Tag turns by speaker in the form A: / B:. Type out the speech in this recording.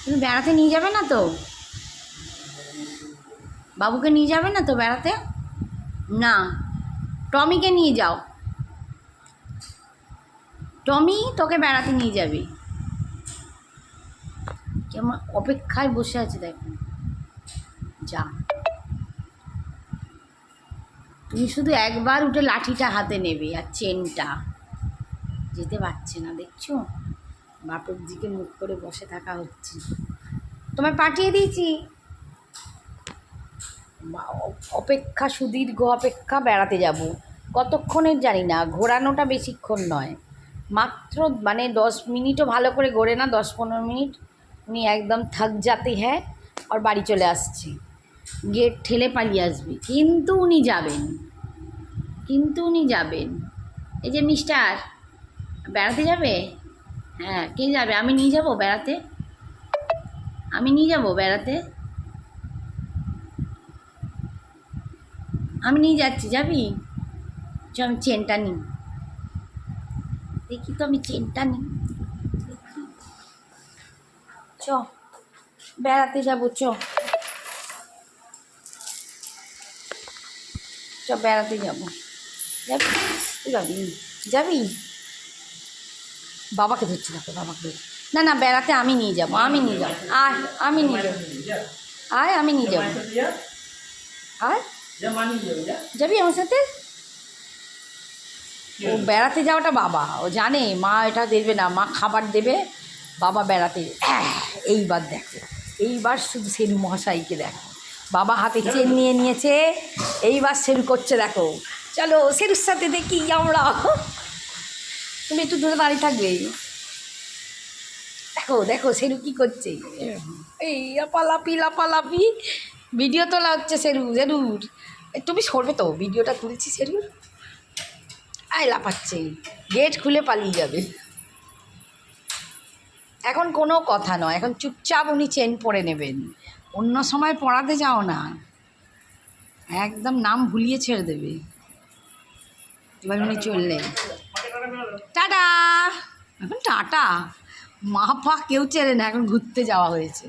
A: তুমি বেড়াতে নিয়ে যাবে না তো? বাবুকে নিয়ে যাবে না তো বেড়াতে? না, টমিকে নিয়ে যাও। টমি তোকে বেড়াতে নিয়ে যাবে। কেমন অপেক্ষায় বসে আছে দেখো। যা, তুমি শুধু একবার উঠে লাঠিটা হাতে নেবে আর চেনটা। যেতে পারছে না, দেখছো? বাপের দিকে মুখ করে বসে থাকা হচ্ছে। তোমায় পাঠিয়ে দিয়েছি। অপেক্ষা, সুদীর্ঘ অপেক্ষা। বেড়াতে যাব কতক্ষণের জানি না, ঘোরানোটা বেশিক্ষণ নয়, মাত্র 10 মিনিটও ভালো করে ঘোরে না, 10-15 মিনিট। উনি একদম থাক যাতে হ্যাঁ, আর বাড়ি চলে আসছে, গেট ঠেলে পালিয়ে আসবে। কিন্তু উনি যাবেন, এই যে মিস্টার, বেড়াতে যাবে? হ্যাঁ, কে যাবে? আমি নিয়ে যাব বেড়াতে, আমি নিয়ে যাচ্ছি। যাবি? চ, আমি চেনটা নিই, দেখি তো, আমি চেনটা নিই। চ, বেড়াতে যাবো, বেড়াতে যাবো। যাবি? বাবাকে ধরছি না তো, বাবাকে না না, বেড়াতে আমি নিয়ে যাবো, আমি নিয়ে যাবো। আয়, আমি নিয়ে যাবো। আয়, আমি নিয়ে যাবো। আয়, যাবি আমার সাথে? ও বেড়াতে যাওয়াটা বাবা, ও জানে মা এটা দেবে না, মা খাবার দেবে, বাবা বেড়াতে। এইবার দেখো, এইবার শুধু সেরু মহাশাইকে দেখো, বাবা হাতে চেন নিয়ে নিয়েছে, এইবার সেরু করছে দেখো। চলো সেরুর সাথে দেখি আমরা। তুমি একটু দূরে দাঁড়িয়ে থাকবে। দেখো দেখো সেরু কী করছে, এই লাপালাপি ভিডিও তোলা হচ্ছে সেরুর। তুমি সরবে তো, ভিডিওটা তুলছি সেরুর। আয় লাফাচ্ছে, গেট খুলে পালিয়ে যাবে। এখন কোনো কথা নয়, এখন চুপচাপ উনি চেন পরে নেবেন। অন্য সময় পড়াতে যাও না, একদম নাম ভুলিয়ে ছেড়ে দেবে। এবার উনি চললেন, টাটা। এখন টাটা, মা পা কেউ চেনে না, এখন ঘুরতে যাওয়া হয়েছে।